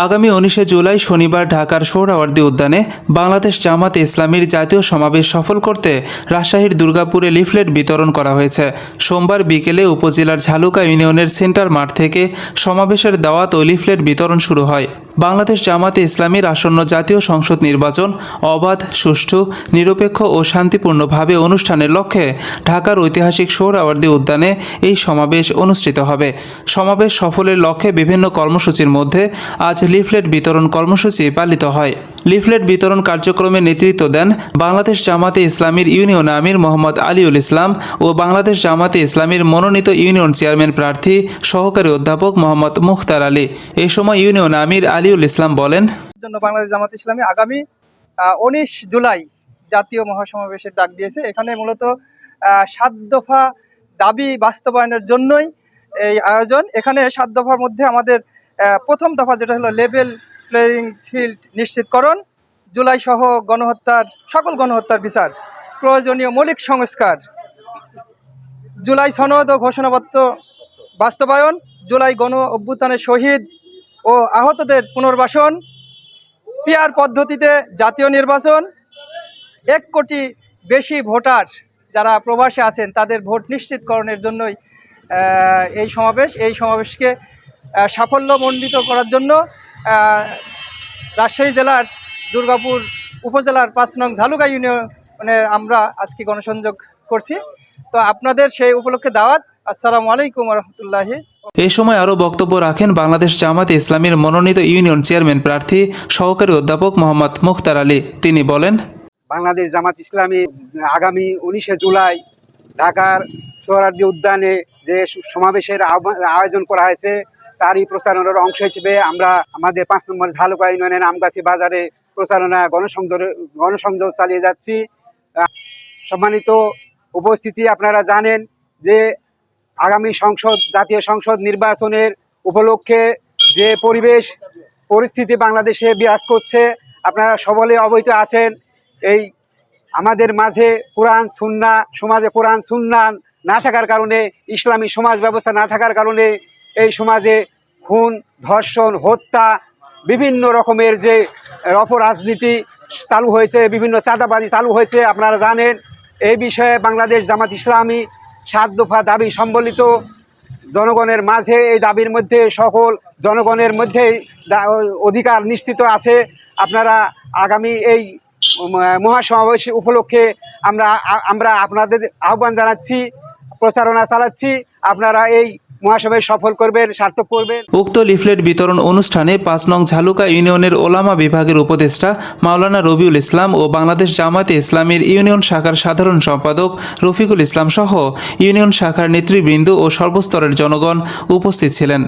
আগামী 19শে জুলাই শনিবার ঢাকার সোহরাওয়ার্দী উদ্যানে বাংলাদেশ জামাতে ইসলামীর জাতীয় সমাবেশ সফল করতে রাজশাহীর দুর্গাপুরে লিফলেট বিতরণ করা হয়েছে। সোমবার বিকেলে উপজেলার ঝালুকা ইউনিয়নের সেন্টার মাঠ থেকে সমাবেশের দাওয়াত ও লিফলেট বিতরণ শুরু হয়। বাংলাদেশ জামাতে ইসলামীর আসন্ন জাতীয় সংসদ নির্বাচন অবাধ, সুষ্ঠু, নিরপেক্ষ ও শান্তিপূর্ণভাবে অনুষ্ঠানের লক্ষ্যে ঢাকার ঐতিহাসিক সোহরাওয়ার্দী উদ্যানে এই সমাবেশ অনুষ্ঠিত হবে। সমাবেশ সফলের লক্ষ্যে বিভিন্ন কর্মসূচির মধ্যে আজ লিফলেট বিতরণ কর্মসূচি পালিত হয়। লিফলেট বিতরণ কার্যক্রমে নেতৃত্ব দেন বাংলাদেশ জামাতে ইসলামীর ইউনিয়ন আমির মোহাম্মদ আলীউল ইসলাম ও বাংলাদেশ জামাতে ইসলামীর মনোনীত ইউনিয়ন চেয়ারম্যান প্রার্থী সহকারী অধ্যাপক মোহাম্মদ মুখতার আলী। এই সময় ইউনিয়ন আমির আলীউল ইসলাম বলেন, বাংলাদেশ জামাতে ইসলামী আগামী 19 জুলাই জাতীয় মহাসমাবেশের ডাক দিয়েছে। এখানে মূলত 7 দফা দাবি বাস্তবায়নের জন্যই এই আয়োজন। এখানে 7 দফার মধ্যে আমাদের প্রথম দফা যেটা হলো লেভেল প্লেয়িং ফিল্ড নিশ্চিতকরণ, জুলাই সহ সকল গণহত্যার বিচার, প্রয়োজনীয় মৌলিক সংস্কার, জুলাই সনদ ও ঘোষণাপত্র বাস্তবায়ন, জুলাই গণ অভ্যুত্থানের শহীদ ও আহতদের পুনর্বাসন, পিআর পদ্ধতিতে জাতীয় নির্বাচন, 1 কোটি বেশি ভোটার যারা প্রবাসে আছেন তাদের ভোট নিশ্চিতকরণের জন্যই এই সমাবেশকে সাফল্যমণ্ডিত করার জন্য রাজশাহী জেলার দুর্গাপুর উপজেলার 5 নং ঝালুকা ইউনিয়নে আমরা আজকে গণসংযোগ করছি। তো আপনাদের সেই উপলক্ষে দাওয়াত। আসসালামু আলাইকুম রহমতুল্লাহি। এই সময় আরও বক্তব্য রাখেন বাংলাদেশ জামাতে ইসলামীর মনোনীত ইউনিয়ন চেয়ারম্যান প্রার্থী সহকারী অধ্যাপক মোহাম্মদ মুখতার আলী। তিনি বলেন, বাংলাদেশ জামাত ইসলামী আগামী 19শে জুলাই ঢাকার সোহরাওয়ার্দী উদ্যানে যে সমাবেশের আয়োজন করা হয়েছে তারই প্রচারণার অংশ হিসেবে আমরা আমাদের 5 নম্বর ঝালুকা ইউনিয়নের আমগাছি বাজারে প্রচারণা গণসংযোগ চালিয়ে যাচ্ছি। সম্মানিত উপস্থিতি, আপনারা জানেন যে আগামী জাতীয় সংসদ নির্বাচনের উপলক্ষে যে পরিস্থিতি বাংলাদেশে বিরাজ করছে, আপনারা সকলে অবহিত আছেন। এই আমাদের মাঝে সমাজে কোরআন সুন্নাহ না থাকার কারণে, ইসলামী সমাজ ব্যবস্থা না থাকার কারণে এই সমাজে খুন, ধর্ষণ, হত্যা, বিভিন্ন রকমের যে অপরাজনীতি চালু হয়েছে, বিভিন্ন চাঁদাবাজি চালু হয়েছে, আপনারা জানেন। এই বিষয়ে বাংলাদেশ জামাত ইসলামী 7 দফা দাবি সম্বলিত জনগণের মাঝে, এই দাবির মধ্যে সকল জনগণের মধ্যে অধিকার নিশ্চিত আছে। আপনারা আগামী এই মহাসমাবেশ উপলক্ষে আমরা আপনাদের আহ্বান জানাচ্ছি, প্রচারণা চালাচ্ছি, আপনারা এই মহাসমাবেশ সফল করবেন, সার্থক করবেন। উক্ত লিফলেট বিতরণ অনুষ্ঠানে 5 নং ঝালুকা ইউনিয়নের ওলামা বিভাগের উপদেষ্টা মাওলানা রবিউল ইসলাম ও বাংলাদেশ জামাতে ইসলামীর ইউনিয়ন শাখার সাধারণ সম্পাদক রফিকুল ইসলাম সহ ইউনিয়ন শাখার নেতৃবৃন্দ ও সর্বস্তরের জনগণ উপস্থিত ছিলেন।